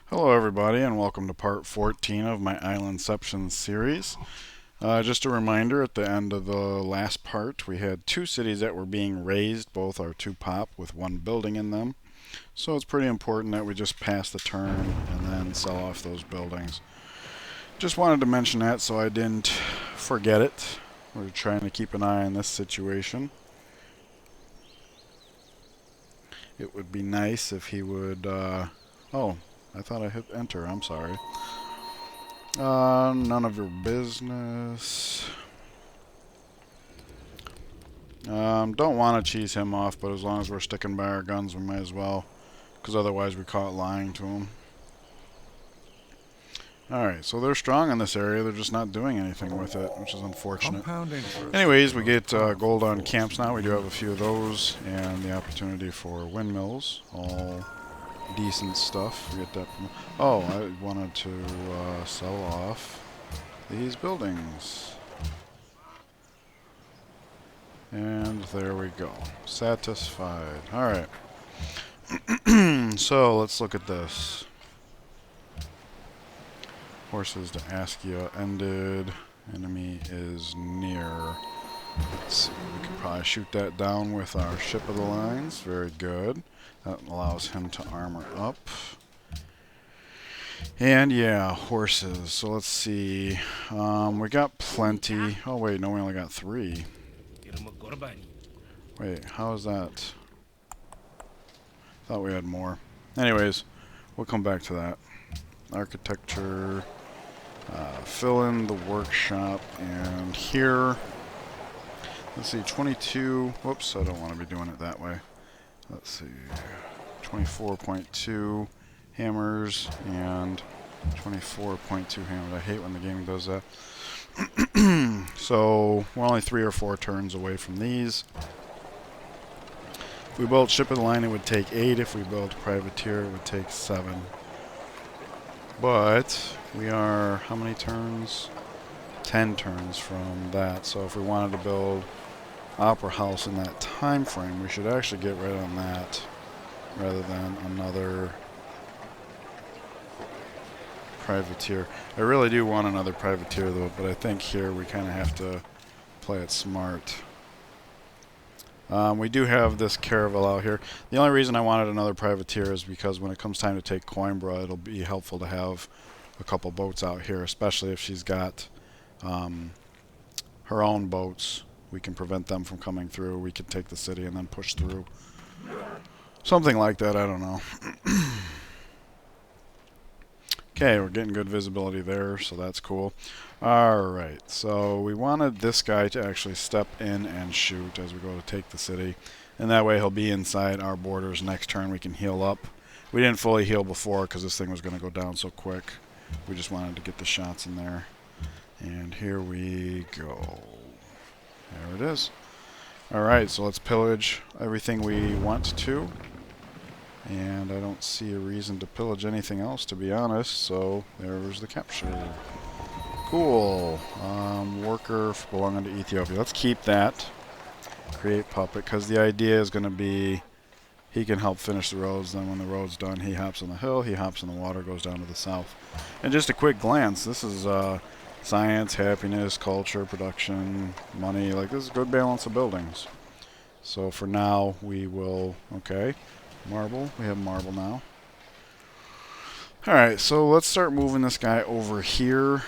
Hello everybody and welcome to part 14 of my Islandception series. Just a reminder, at the end of the last part we had two cities that were being raised, both are 2-pop with one building in them. So it's pretty important that we just pass the turn and then sell off those buildings. Just wanted to mention that so I didn't forget it. We're trying to keep an eye on this situation. It would be nice if he would, oh, I thought I hit enter, I'm sorry. None of your business. Don't want to cheese him off, but as long as we're sticking by our guns, we might as well, because otherwise we caught lying to him. Alright, so they're strong in this area, they're just not doing anything with it, which is unfortunate. Anyways, we get gold on camps now. We do have a few of those, and the opportunity for windmills. All decent stuff. We get that from, oh, I wanted to sell off these buildings. And there we go. Satisfied. Alright. So, let's look at this. Horses to Askia ended. Enemy is near. Let's see. We could probably shoot that down with our ship of the lines. Very good. That allows him to armor up. And yeah, horses. So let's see. We got plenty. Oh wait, no, we only got 3. Wait, how is that? Thought we had more. Anyways, we'll come back to that. Architecture. Fill in the workshop. And here, let's see, 22. Whoops, I don't want to be doing it that way. Let's see, 24.2 hammers and 24.2 hammers. I hate when the game does that. So we're only 3 or 4 turns away from these. If we built ship of the line, it would take 8. If we built privateer, it would take 7. But we are, how many turns? 10 turns from that. So if we wanted to build Opera House in that time frame, we should actually get right on that rather than another privateer. I really do want another privateer though, but I think here we kind of have to play it smart. We do have this caravel out here. The only reason I wanted another privateer is because when it comes time to take Coimbra, it'll be helpful to have a couple boats out here, especially if she's got her own boats. We can prevent them from coming through. We can take the city and then push through. Something like that, I don't know. Okay, we're getting good visibility there, so that's cool. Alright, so we wanted this guy to actually step in and shoot as we go to take the city. And that way he'll be inside our borders. Next turn we can heal up. We didn't fully heal before because this thing was going to go down so quick. We just wanted to get the shots in there. And here we go. There it is. Alright, so let's pillage everything we want to. And I don't see a reason to pillage anything else, to be honest, so there's the capture. Cool. Worker belonging to Ethiopia. Let's keep that. Create puppet, because the idea is going to be he can help finish the roads, then when the road's done, he hops on the hill, he hops in the water, goes down to the south. And just a quick glance, this is science, happiness, culture, production, money. Like, this is a good balance of buildings. So for now, we will, okay. Marble. We have marble now. Alright, so let's start moving this guy over here.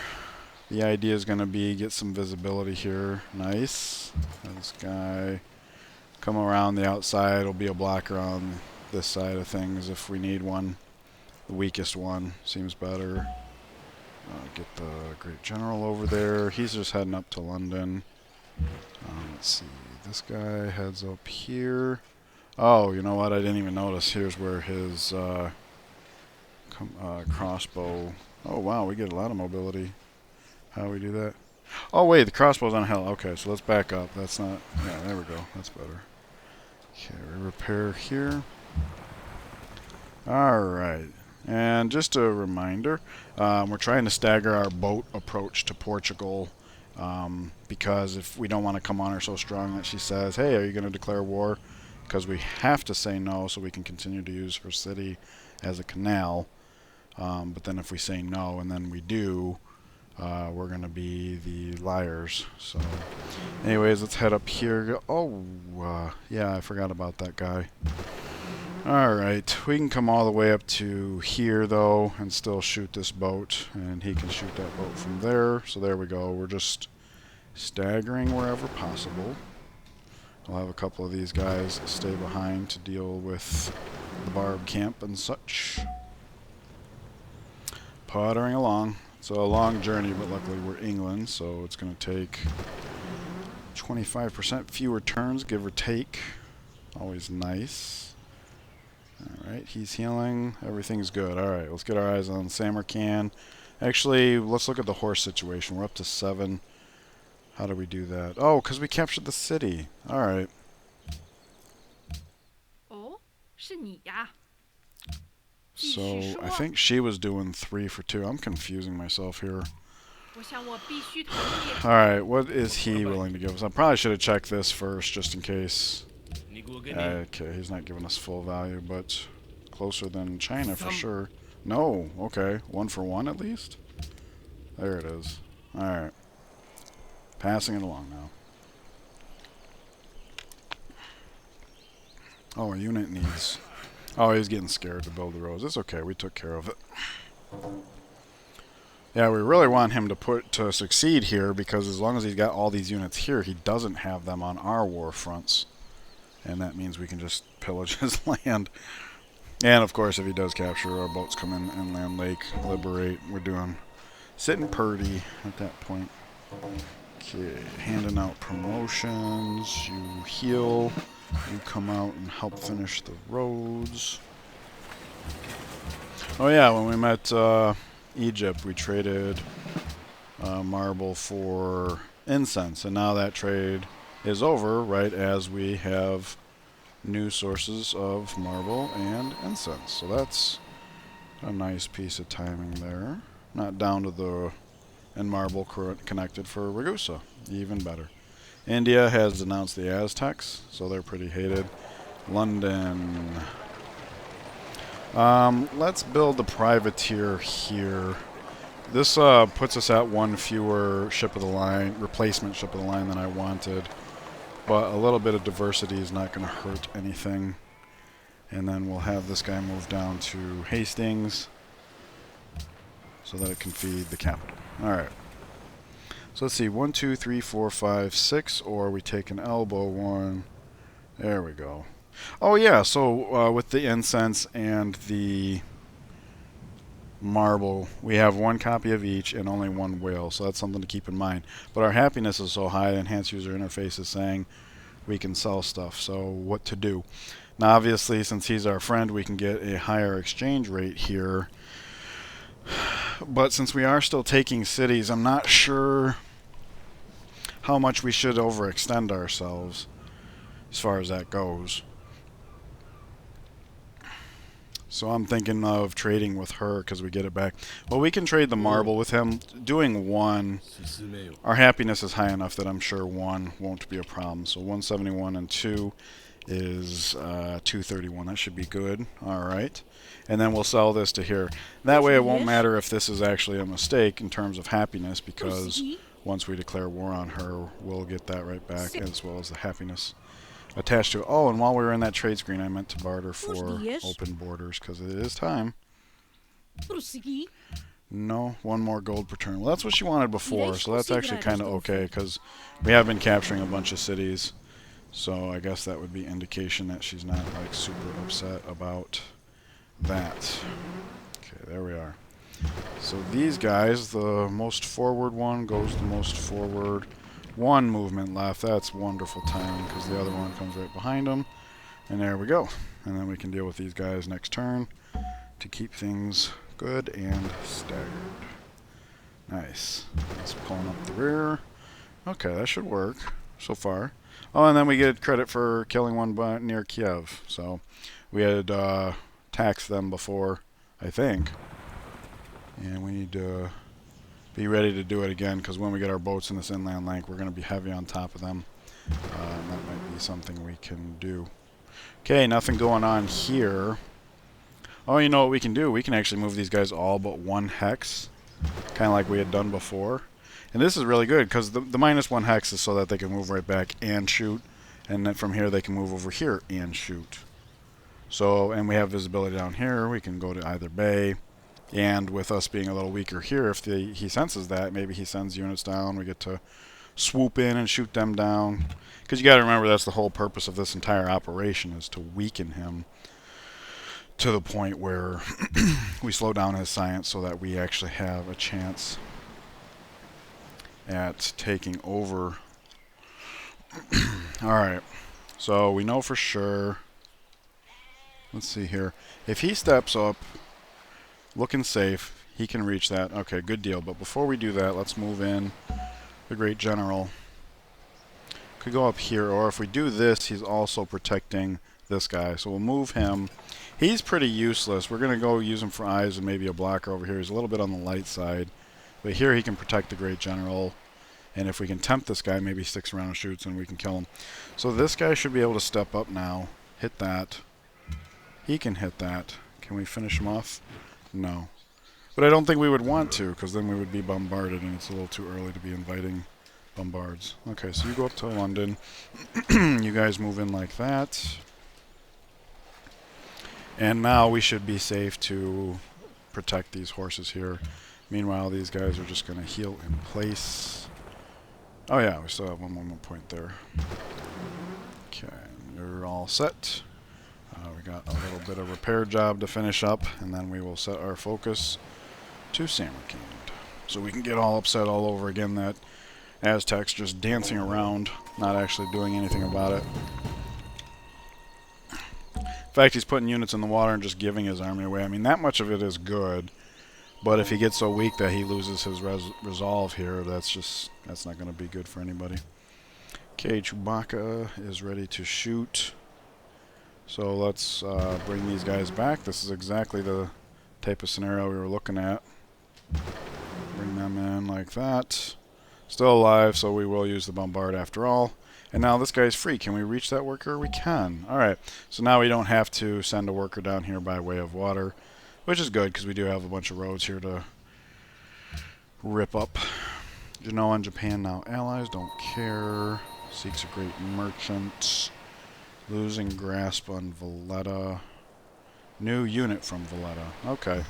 The idea is going to be get some visibility here. Nice. This guy come around the outside. Will be a blocker on this side of things if we need one. The weakest one seems better. Get the Great General over there. He's just heading up to London. Let's see. This guy heads up here. Oh, you know what? I didn't even notice. Here's where his crossbow... Oh, wow, we get a lot of mobility. How do we do that? Oh, wait, the crossbow's on a hill. Okay, so let's back up. That's not... Yeah, there we go. That's better. Okay, we repair here. Alright. And just a reminder, we're trying to stagger our boat approach to Portugal because if we don't want to come on her so strong that she says, hey, are you going to declare war? Because we have to say no so we can continue to use her city as a canal. But then if we say no and then we do, we're going to be the liars. So anyways, let's head up here. Oh, yeah, I forgot about that guy. Alright, we can come all the way up to here, though, and still shoot this boat. And he can shoot that boat from there. So there we go. We're just staggering wherever possible. I'll have a couple of these guys stay behind to deal with the barb camp and such. Pottering along. It's a long journey, but luckily we're England, so it's going to take 25% fewer turns, give or take. Always nice. Alright, he's healing. Everything's good. Alright, let's get our eyes on Samarkand. Actually, let's look at the horse situation. We're up to 7. How do we do that? Oh, because we captured the city. Alright. Oh, 是你呀. So, I think she was doing 3 for 2. I'm confusing myself here. Alright, what is he willing to give us? I probably should have checked this first, just in case. Okay, he's not giving us full value, but closer than China for sure. No, okay. 1 for 1 at least? There it is. Alright. Passing it along now. Oh, a unit needs... Oh, he's getting scared to build the roads. It's okay, we took care of it. Yeah, we really want him to succeed here, because as long as he's got all these units here, he doesn't have them on our war fronts. And that means we can just pillage his land. And of course, if he does capture, our boats come in inland lake, liberate. We're doing sitting purdy at that point. Okay, handing out promotions. You heal. You come out and help finish the roads. Oh yeah, when we met Egypt, we traded marble for incense, and now that trade is over right as we have new sources of marble and incense. So that's a nice piece of timing there. Not down to the and marble connected for Ragusa. Even better. India has denounced the Aztecs, so they're pretty hated. London. Let's build the privateer here. This puts us at 1 fewer ship of the line, replacement ship of the line than I wanted. But a little bit of diversity is not going to hurt anything. And then we'll have this guy move down to Hastings so that it can feed the capital. Alright. So let's see. 1, 2, 3, 4, 5, 6. Or we take an elbow 1. There we go. Oh yeah, so with the incense and the marble, we have 1 copy of each and only 1 whale, so that's something to keep in mind. But our happiness is so high, enhanced user interface is saying we can sell stuff, so what to do? Now obviously, since he's our friend, we can get a higher exchange rate here. But since we are still taking cities, I'm not sure how much we should overextend ourselves as far as that goes. So I'm thinking of trading with her because we get it back. Well, we can trade the marble with him. Doing 1, our happiness is high enough that I'm sure 1 won't be a problem. So 171 and 2 is 231. That should be good. All right. And then we'll sell this to here. That way it won't matter if this is actually a mistake in terms of happiness, because once we declare war on her, we'll get that right back, as well as the happiness attached to it. Oh, and while we were in that trade screen, I meant to barter for open borders, because it is time. No, 1 more gold per turn. Well, that's what she wanted before, so that's actually kind of okay, because we have been capturing a bunch of cities. So I guess that would be indication that she's not like super upset about that. Okay, there we are. So these guys, the most forward one goes the most forward. 1 movement left. That's wonderful timing, because the other one comes right behind them. And there we go. And then we can deal with these guys next turn to keep things good and staggered. Nice. Let's pulling up the rear. Okay, that should work so far. Oh, and then we get credit for killing 1 near Kiev. So we had taxed them before, I think. And we need to be ready to do it again, because when we get our boats in this inland link, we're going to be heavy on top of them. And that might be something we can do. Okay, nothing going on here. Oh, you know what we can do? We can actually move these guys all but one hex, kind of like we had done before. And this is really good because the -1 hex is so that they can move right back and shoot. And then from here they can move over here and shoot. So, and we have visibility down here. We can go to either bay. And with us being a little weaker here, if he senses that, maybe he sends units down. We get to swoop in and shoot them down. Because you got to remember that's the whole purpose of this entire operation is to weaken him to the point where we slow down his science so that we actually have a chance at taking over. Alright, so we know for sure. Let's see here. If he steps up, looking safe, he can reach that. Okay, good deal. But before we do that, let's move in the Great General. Could go up here, or if we do this, he's also protecting this guy. So we'll move him. He's pretty useless. We're going to go use him for eyes and maybe a blocker over here. He's a little bit on the light side. But here he can protect the Great General. And if we can tempt this guy, maybe he sticks around and shoots and we can kill him. So this guy should be able to step up now. Hit that. He can hit that. Can we finish him off? No. But I don't think we would want to, because then we would be bombarded and it's a little too early to be inviting bombards. Okay, so you go up to London. You guys move in like that. And now we should be safe to protect these horses here. Meanwhile, these guys are just going to heal in place. Oh yeah, we still have one more point there. Okay, you're all set. We got a little bit of repair job to finish up, and then we will set our focus to Samarkand. So we can get all upset all over again that Aztecs just dancing around, not actually doing anything about it. In fact, he's putting units in the water and just giving his army away. I mean, that much of it is good. But if he gets so weak that he loses his resolve here, that's not going to be good for anybody. Okay, Chewbacca is ready to shoot. So let's bring these guys back. This is exactly the type of scenario we were looking at. Bring them in like that. Still alive, so we will use the bombard after all. And now this guy's free. Can we reach that worker? We can. Alright, so now we don't have to send a worker down here by way of water. Which is good, because we do have a bunch of roads here to rip up. Genoa and Japan now allies, don't care. Seeks a great merchant. Losing grasp on Valletta. New unit from Valletta. Okay.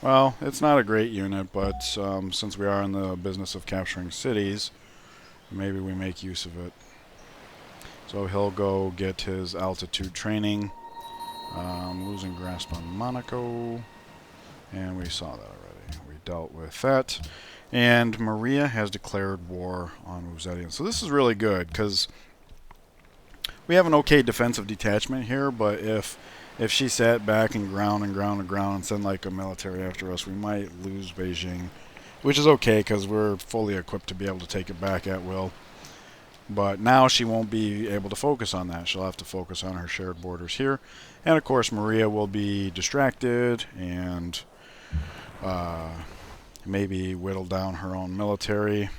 Well, it's not a great unit, but since we are in the business of capturing cities, maybe we make use of it. So he'll go get his altitude training. Losing grasp on Monaco. And we saw that already. We dealt with that. And Maria has declared war on Uzedian. So this is really good, because we have an okay defensive detachment here, but if she sat back and ground and sent like a military after us, we might lose Beijing. Which is okay, because we're fully equipped to be able to take it back at will. But now she won't be able to focus on that. She'll have to focus on her shared borders here. And of course Maria will be distracted and maybe whittle down her own military.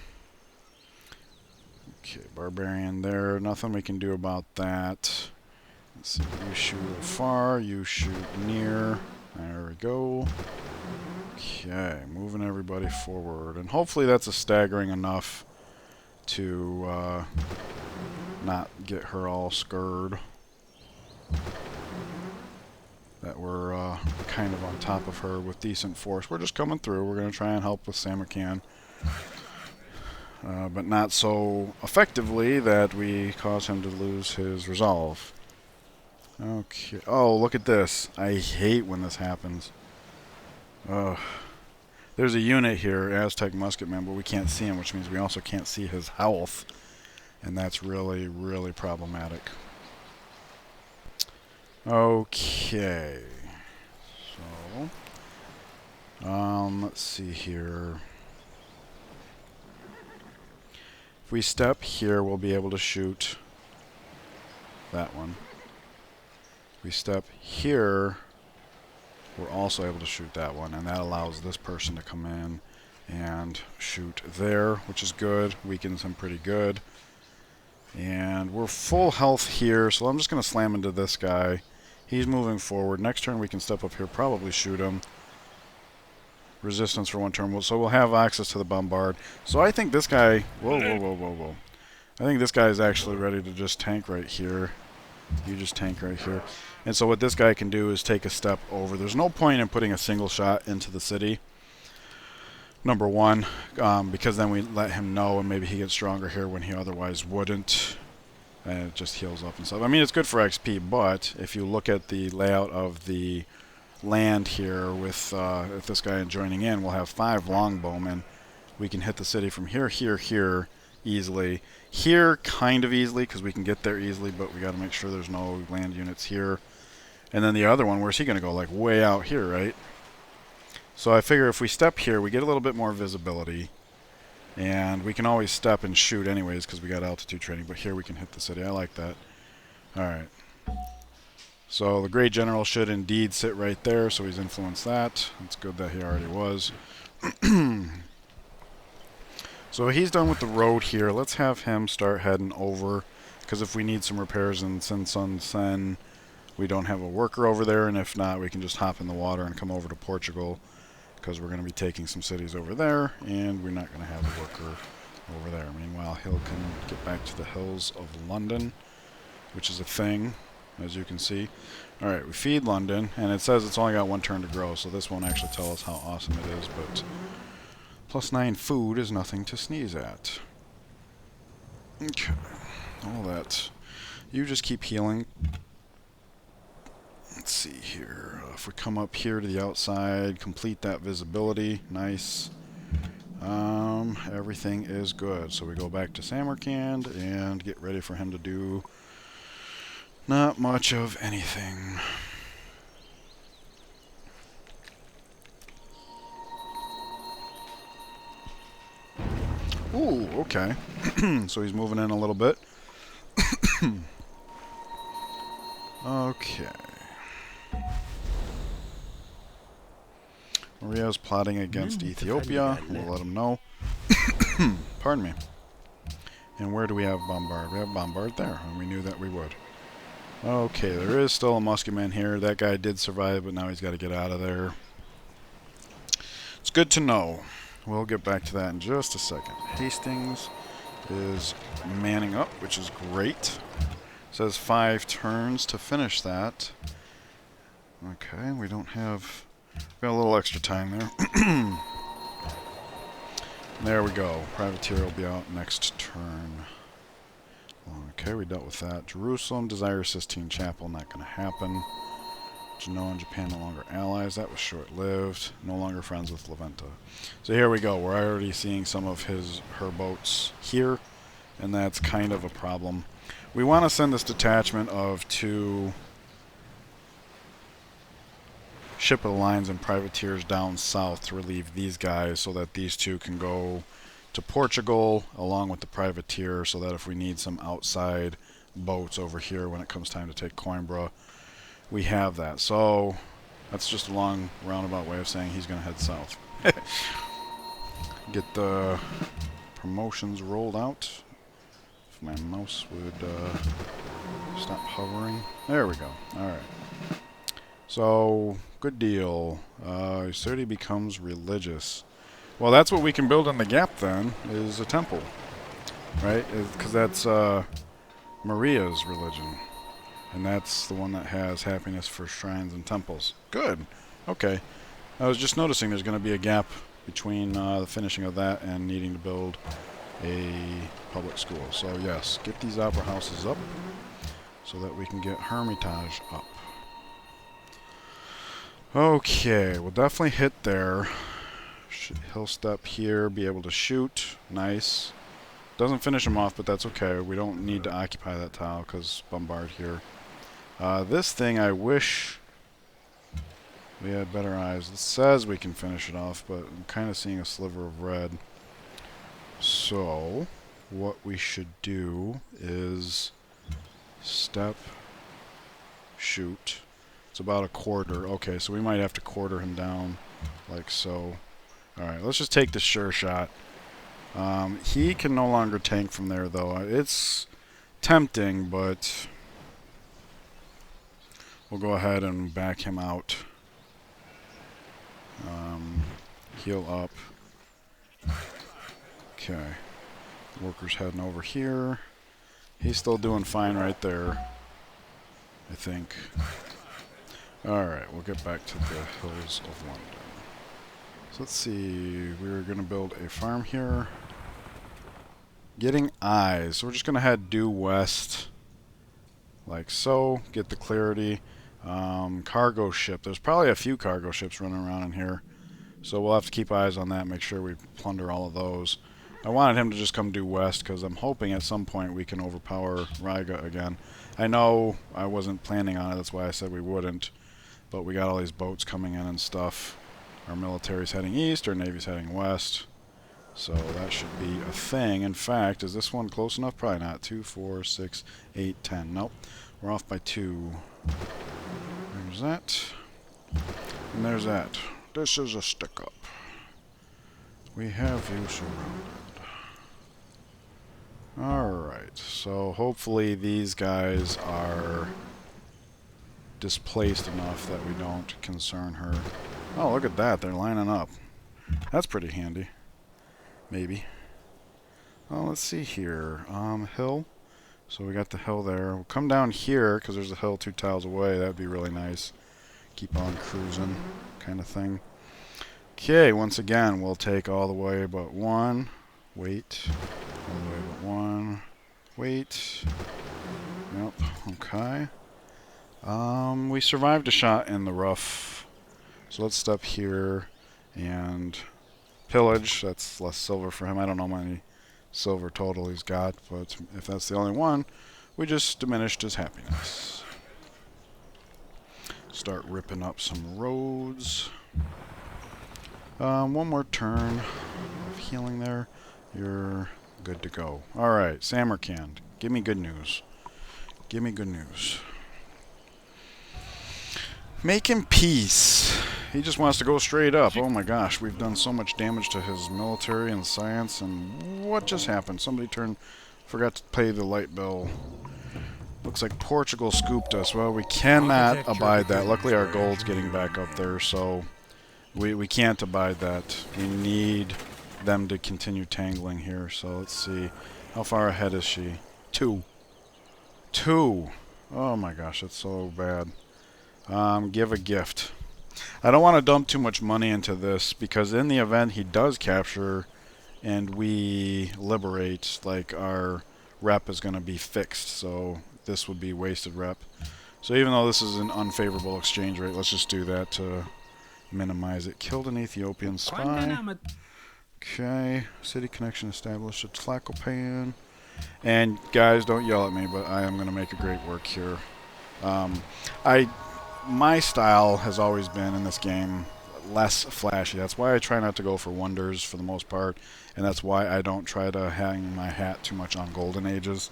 Okay, barbarian there. Nothing we can do about that. Let's see, you shoot far, you shoot near. There we go. Okay, moving everybody forward. And hopefully that's a staggering enough to not get her all scared. That we're kind of on top of her with decent force. We're just coming through. We're going to try and help with Samarkand. But not so effectively that we cause him to lose his resolve. Okay. Oh, look at this. I hate when this happens. Ugh. There's a unit here, Aztec musketman, but we can't see him, which means we also can't see his health. And that's really, really problematic. Okay. So, let's see here. If we step here, we'll be able to shoot that one. If we step here, we're also able to shoot that one, and that allows this person to come in and shoot there, which is good. Weakens him pretty good. And we're full health here, so I'm just going to slam into this guy. He's moving forward. Next turn we can step up here, probably shoot him. Resistance for 1 turn. So we'll have access to the bombard. So I think this guy... Whoa, whoa, whoa, whoa, whoa. I think this guy is actually ready to just tank right here. You just tank right here. And so what this guy can do is take a step over. There's no point in putting a single shot into the city. Number one, because then we let him know and maybe he gets stronger here when he otherwise wouldn't. And it just heals up and stuff. I mean, it's good for XP, but if you look at the layout of the land here with if this guy joining in, we'll have 5 longbowmen. We can hit the city from here, here, here easily. Here, kind of easily, because we can get there easily, but we got to make sure there's no land units here. And then the other one, where's he going to go? Like way out here, right? So I figure if we step here, we get a little bit more visibility. And we can always step and shoot anyways, because we got altitude training. But here we can hit the city. I like that. Alright. So the Great General should indeed sit right there, so he's influenced that. It's good that he already was. So he's done with the road here. Let's have him start heading over, because if we need some repairs in Sen, we don't have a worker over there, and if not, we can just hop in the water and come over to Portugal, because we're going to be taking some cities over there, and we're not going to have a worker over there. Meanwhile, he can get back to the hills of London, which is a thing, as you can see. Alright, we feed London, and it says it's only got 1 turn to grow, so this won't actually tell us how awesome it is, but +9 food is nothing to sneeze at. Okay, all that. You just keep healing. Let's see here. If we come up here to the outside, complete that visibility. Nice. Everything is good. So we go back to Samarkand and get ready for him to do not much of anything. Ooh, okay. So he's moving in a little bit. Okay. Maria's plotting against Ethiopia. We'll let him know. Pardon me. And where do we have Bombard? We have Bombard there, and we knew that we would. Okay, there is still a musketman here. That guy did survive, but now he's got to get out of there. It's good to know. We'll get back to that in just a second. Hastings is manning up, which is great. Says 5 turns to finish that. Okay, we don't have... got a little extra time there. There we go. Privateer will be out next turn. Okay, we dealt with that. Jerusalem, Desire Sistine Chapel, not going to happen. Genoa and Japan no longer allies. That was short-lived. No longer friends with Leventa. So here we go. We're already seeing some of her boats here, and that's kind of a problem. We want to send this detachment of 2 ship of the lines and privateers down south to relieve these guys, so that these 2 can go to Portugal along with the privateer, so that if we need some outside boats over here when it comes time to take Coimbra, we have that. So that's just a long roundabout way of saying he's going to head south. Get the promotions rolled out. If my mouse would stop hovering. There we go. Alright. So, good deal. Usurdi becomes religious. Well, that's what we can build in the gap then, is a temple. Right? Because that's Maria's religion. And that's the one that has happiness for shrines and temples. Good. Okay. I was just noticing there's going to be a gap between the finishing of that and needing to build a public school. So yes, get these opera houses up so that we can get Hermitage up. Okay, we'll definitely hit there. He'll step here, be able to shoot. Nice. Doesn't finish him off, but that's okay. We don't need to occupy that tile because bombard here. This thing, I wish we had better eyes. It says we can finish it off, but I'm kind of seeing a sliver of red. So, what we should do is step, shoot. It's about a quarter. Okay, so we might have to quarter him down like so. Alright, let's just take the sure shot. He can no longer tank from there, though. It's tempting, but we'll go ahead and back him out. Heal up. Okay. Worker's heading over here. He's still doing fine right there, I think. Alright, we'll get back to the Hills of London. So let's see, we're going to build a farm here. Getting eyes. So we're just going to head due west, like so. Get the clarity. Cargo ship. There's probably a few cargo ships running around in here. So we'll have to keep eyes on that, make sure we plunder all of those. I wanted him to just come due west because I'm hoping at some point we can overpower Riga again. I know I wasn't planning on it, that's why I said we wouldn't. But we got all these boats coming in and stuff. Our military's heading east, our navy's heading west. So that should be a thing. In fact, is this one close enough? Probably not. 2, 4, 6, 8, 10. Nope. We're off by 2. There's that. And there's that. This is a stick-up. We have you surrounded. Alright, so hopefully these guys are displaced enough that we don't concern her. Oh, look at that. They're lining up. That's pretty handy. Maybe. Oh, let's see here. Hill. So we got the hill there. We'll come down here because there's a hill 2 tiles away. That'd be really nice. Keep on cruising kind of thing. Okay, once again, we'll take all the way but 1. Wait. All the way but 1. Wait. Yep. Okay. We survived a shot in the rough. So let's step here and pillage. That's less silver for him. I don't know how many silver total he's got, but if that's the only one, we just diminished his happiness. Start ripping up some roads. One more turn of healing there. You're good to go. Alright, Samarkand. Give me good news. Give me good news. Making peace. He just wants to go straight up. Oh my gosh, we've done so much damage to his military and science, and what just happened? Somebody forgot to pay the light bill. Looks like Portugal scooped us. Well, we cannot abide that. Luckily our gold's getting back up there, so we can't abide that. We need them to continue tangling here, so let's see. How far ahead is she? 2. 2! Oh my gosh, that's so bad. Give a gift. I don't want to dump too much money into this because in the event he does capture and we liberate, like, our rep is going to be fixed, so this would be wasted rep. So even though this is an unfavorable exchange rate, let's just do that to minimize it. Killed an Ethiopian spy. Okay, city connection established at Tlacopan. And guys, don't yell at me, but I am going to make a great work here. My style has always been in this game less flashy. That's why I try not to go for wonders for the most part, and that's why I don't try to hang my hat too much on golden ages.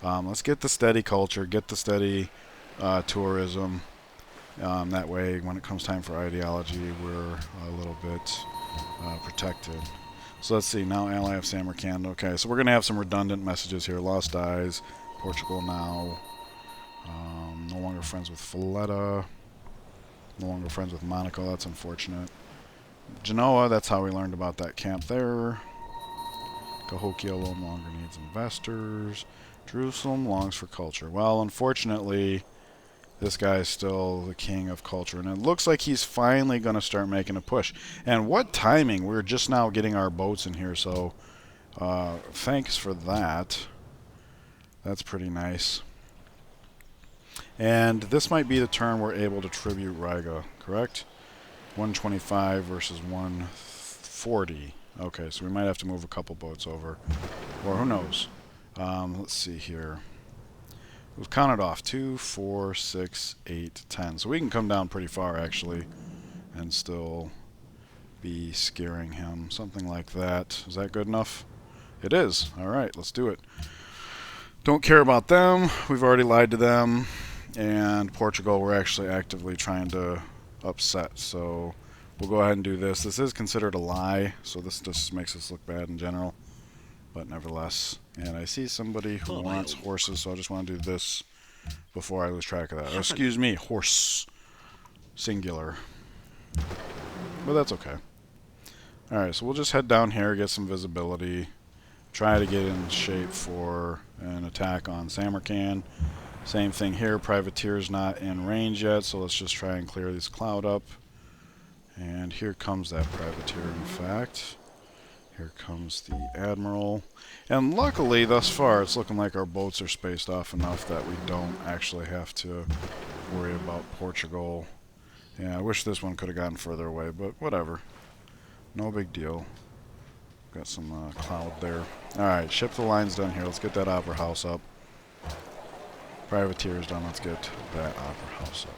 Let's get the steady culture, get the steady tourism. That way, when it comes time for ideology, we're a little bit protected. So let's see, now ally of Samarkand. Okay, so we're going to have some redundant messages here. Lost eyes, Portugal now. No longer friends with Valletta. No longer friends with Monaco. That's unfortunate. Genoa, that's how we learned about that camp there. Cahokia no longer needs investors. Jerusalem longs for culture. Well, unfortunately, this guy is still the king of culture. And it looks like he's finally going to start making a push. And what timing. We're just now getting our boats in here, so thanks for that. That's pretty nice. And this might be the turn we're able to tribute Riga, correct? 125 versus 140. Okay, so we might have to move a couple boats over. Or who knows. Let's see here. We've counted off 2, 4, 6, 8, 10. So we can come down pretty far, actually, and still be scaring him. Something like that. Is that good enough? It is. All right, let's do it. Don't care about them. We've already lied to them. And Portugal, we're actually actively trying to upset. So we'll go ahead and do this. This is considered a lie, so this just makes us look bad in general. But nevertheless. And I see somebody who wants horses, so I just want to do this before I lose track of that. Or, excuse me, horse. Singular. But that's okay. Alright, so we'll just head down here, get some visibility. Try to get in shape for an attack on Samarkand. Same thing here, privateer's not in range yet, so let's just try and clear this cloud up. And here comes that privateer, in fact. Here comes the admiral. And luckily, thus far, it's looking like our boats are spaced off enough that we don't actually have to worry about Portugal. Yeah, I wish this one could have gotten further away, but whatever. No big deal. Got some cloud there. Alright, ship the lines done here. Let's get that opera house up. Privateer's done. Let's get that opera house up.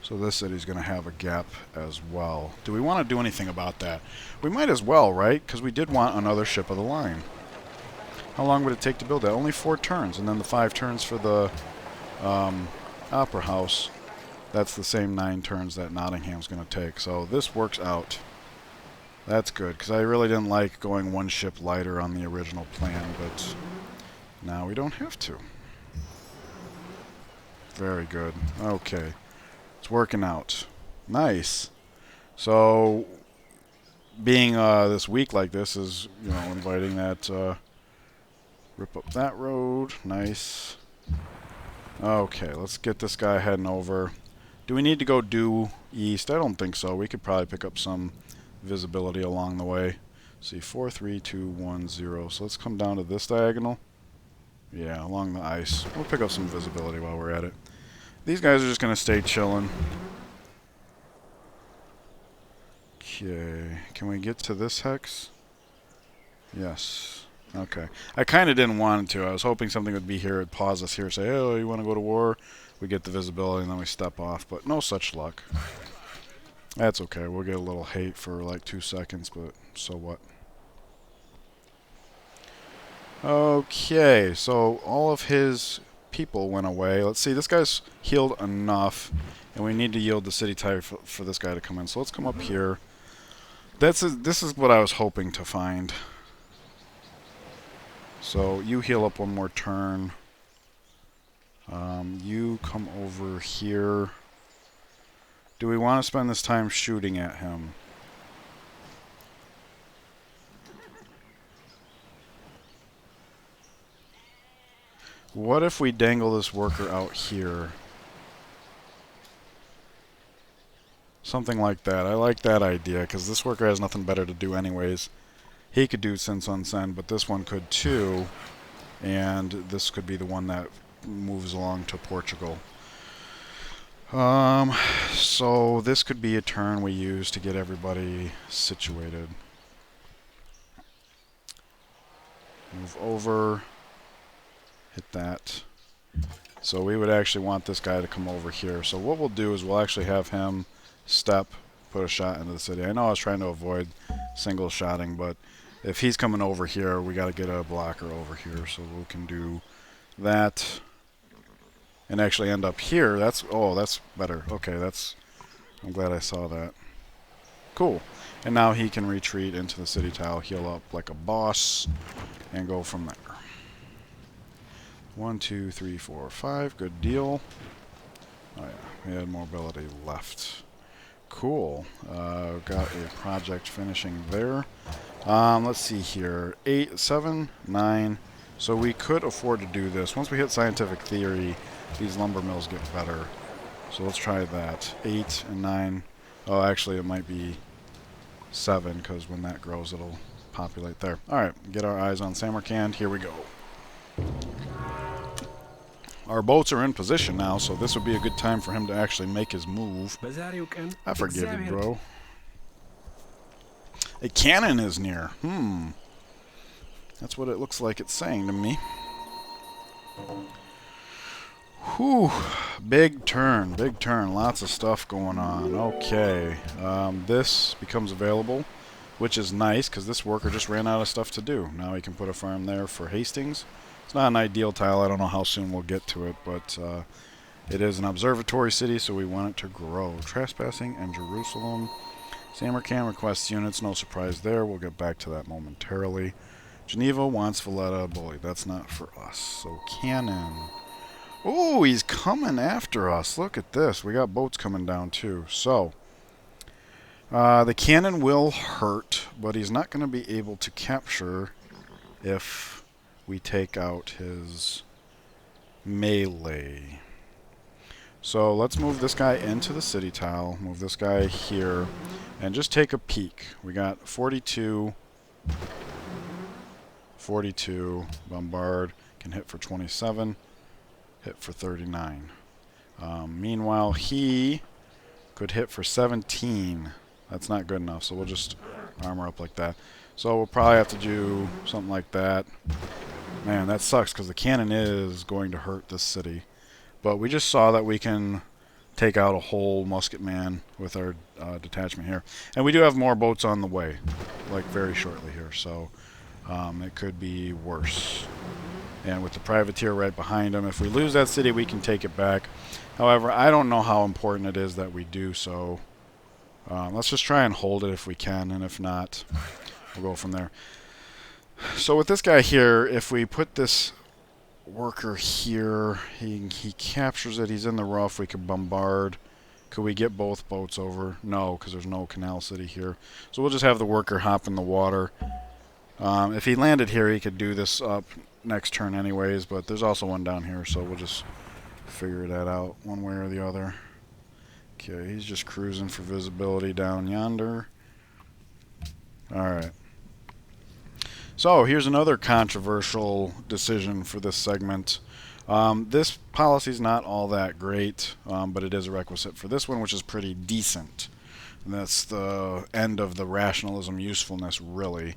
So this city's going to have a gap as well. Do we want to do anything about that? We might as well, right? Because we did want another ship of the line. How long would it take to build that? Only 4 turns, and then the 5 turns for the opera house. That's the same 9 turns that Nottingham's going to take. So this works out. That's good, because I really didn't like going 1 ship lighter on the original plan, but now we don't have to. Very good. Okay. It's working out. Nice. So, being this week like this is, you know, inviting that, rip up that road. Nice. Okay, let's get this guy heading over. Do we need to go due east? I don't think so. We could probably pick up some visibility along the way. See, 4, 3, 2, 1, 0. So let's come down to this diagonal. Yeah, along the ice. We'll pick up some visibility while we're at it. These guys are just going to stay chilling. Okay, can we get to this hex? Yes. Okay. I kind of didn't want to. I was hoping something would be here, it'd pause us here, say, oh, you want to go to war? We get the visibility, and then we step off, but no such luck. That's okay. We'll get a little hate for like 2 seconds, but so what? Okay, so all of his people went away. Let's see, this guy's healed enough, and we need to yield the city type for this guy to come in. So let's come up here. This is what I was hoping to find. So you heal up 1 more turn. You come over here. Do we want to spend this time shooting at him? What if we dangle this worker out here? Something like that. I like that idea, because this worker has nothing better to do anyways. He could do Since Unsend, but this one could too. And this could be the one that moves along to Portugal. So this could be a turn we use to get everybody situated. Move over. Hit that. So we would actually want this guy to come over here. So what we'll do is we'll actually have him step, put a shot into the city. I know I was trying to avoid single shotting, but if he's coming over here, we got to get a blocker over here. So we can do that and actually end up here. That's, oh, that's better. Okay, I'm glad I saw that. Cool. And now he can retreat into the city tile, heal up like a boss, and go from there. 1, 2, 3, 4, 5. Good deal. Oh yeah, we had mobility left. Cool. Got a project finishing there. Let's see here. 8, 7, 9. So we could afford to do this. Once we hit scientific theory, these lumber mills get better. So let's try that. 8 and 9. Oh, actually it might be 7, because when that grows it'll populate there. Alright, get our eyes on Samarkand. Here we go. Our boats are in position now, so this would be a good time for him to actually make his move. I forgive you, bro. A cannon is near. That's what it looks like it's saying to me. Whew. Big turn, big turn. Lots of stuff going on. Okay. This becomes available, which is nice, because this worker just ran out of stuff to do. Now he can put a farm there for Hastings. It's not an ideal tile. I don't know how soon we'll get to it, but it is an observatory city, so we want it to grow. Trespassing and Jerusalem. Samarkand requests units. No surprise there. We'll get back to that momentarily. Geneva wants Valletta Bully. That's not for us. So cannon. Ooh, he's coming after us. Look at this. We got boats coming down too. So, the cannon will hurt, but he's not going to be able to capture if we take out his melee. So let's move this guy into the city tile, move this guy here, and just take a peek. We got 42, 42, bombard, can hit for 27, hit for 39. Meanwhile, he could hit for 17. That's not good enough, so we'll just armor up like that. So we'll probably have to do something like that. Man, that sucks because the cannon is going to hurt this city. But we just saw that we can take out a whole musketman with our detachment here. And we do have more boats on the way, like very shortly here. So it could be worse. And with the privateer right behind him, if we lose that city, we can take it back. However, I don't know how important it is that we do so. Let's just try and hold it if we can, and if not, we'll go from there. So with this guy here, if we put this worker here, he captures it, he's in the rough, we could bombard. Could we get both boats over? No, because there's no canal city here. So we'll just have the worker hop in the water. If he landed here, he could do this up next turn anyways, but there's also one down here, so we'll just figure that out one way or the other. Okay, he's just cruising for visibility down yonder. Alright. So, here's another controversial decision for this segment. This policy's not all that great, but it is a requisite for this one, which is pretty decent. And that's the end of the rationalism usefulness, really.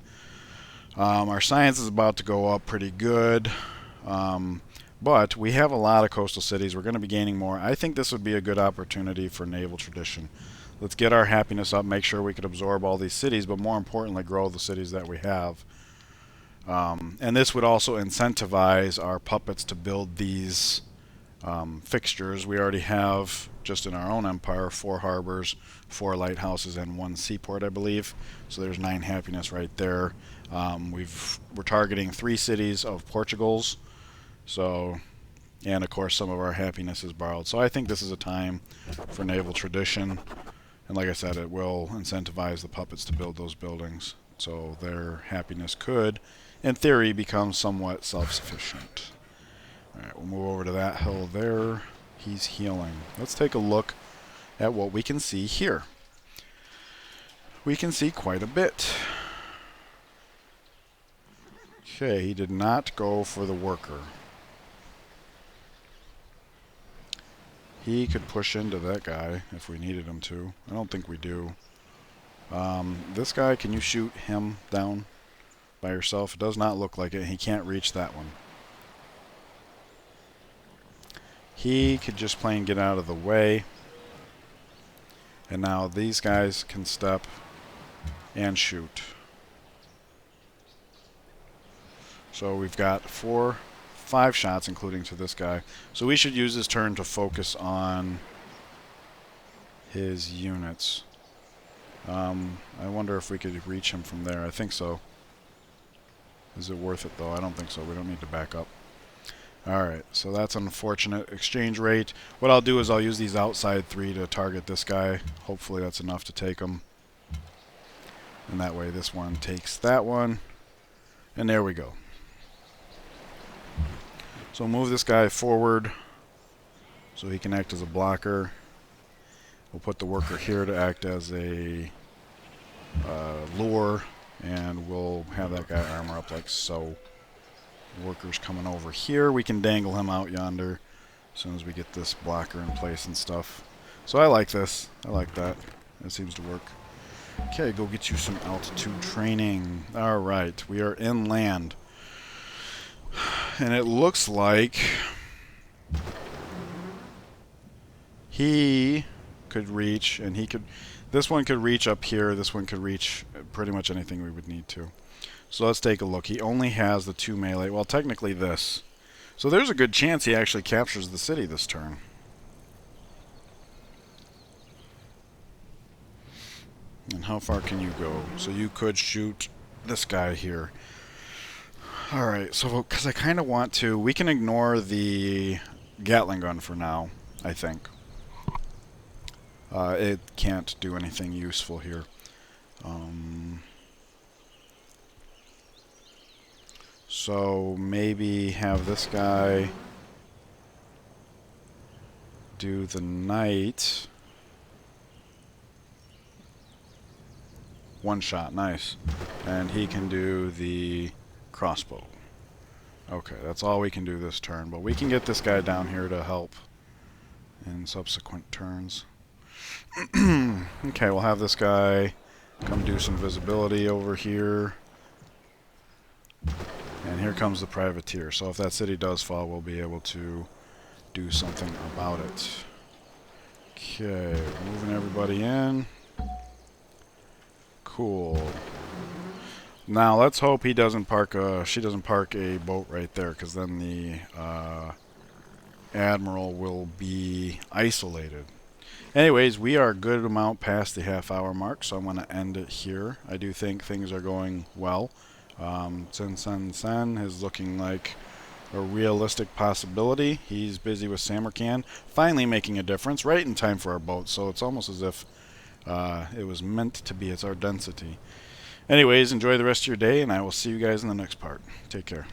Our science is about to go up pretty good, but we have a lot of coastal cities. We're going to be gaining more. I think this would be a good opportunity for naval tradition. Let's get our happiness up, make sure we could absorb all these cities, but more importantly, grow the cities that we have. And this would also incentivize our puppets to build these fixtures. We already have, just in our own empire, 4 harbors, 4 lighthouses, and 1 seaport, I believe. So there's 9 happiness right there. We're targeting 3 cities of Portugal's. So, and of course some of our happiness is borrowed. So I think this is a time for naval tradition. And like I said, it will incentivize the puppets to build those buildings. So their happiness could, in theory, become somewhat self-sufficient. Alright, we'll move over to that hill there. He's healing. Let's take a look at what we can see here. We can see quite a bit. Okay, he did not go for the worker. He could push into that guy if we needed him to. I don't think we do. This guy, can you shoot him down by yourself? It does not look like it. He can't reach that one. He could just plain get out of the way. And now these guys can step and shoot. So we've got 5 shots, including to this guy. So we should use this turn to focus on his units. I wonder if we could reach him from there. I think so. Is it worth it, though? I don't think so. We don't need to back up. Alright, so that's an unfortunate exchange rate. What I'll do is I'll use these outside 3 to target this guy. Hopefully that's enough to take him. And that way this one takes that one. And there we go. So move this guy forward so he can act as a blocker. We'll put the worker here to act as a lure, and we'll have that guy armor up like so. The worker's coming over here. We can dangle him out yonder as soon as we get this blocker in place and stuff. So I like this. I like that. That seems to work. Okay, go get you some altitude training. Alright, we are inland. And it looks like he could reach, and he could, this one could reach up here, this one could reach pretty much anything we would need to. So let's take a look. He only has the 2 melee, well technically this. So there's a good chance he actually captures the city this turn. And how far can you go? So you could shoot this guy here. Alright, so because I kind of want to, we can ignore the Gatling gun for now, I think. It can't do anything useful here. So maybe have this guy do the knight. One shot, nice. And he can do the crossbow. Okay, that's all we can do this turn, but we can get this guy down here to help in subsequent turns. Okay, we'll have this guy come do some visibility over here. And here comes the privateer. So if that city does fall, we'll be able to do something about it. Okay, moving everybody in. Cool. Now let's hope he doesn't park she doesn't park a boat right there, because then the admiral will be isolated. Anyways, we are a good amount past the half-hour mark, so I'm going to end it here. I do think things are going well. Sen is looking like a realistic possibility. He's busy with Samarkand, finally making a difference right in time for our boat, so it's almost as if it was meant to be. It's our density. Anyways, enjoy the rest of your day, and I will see you guys in the next part. Take care.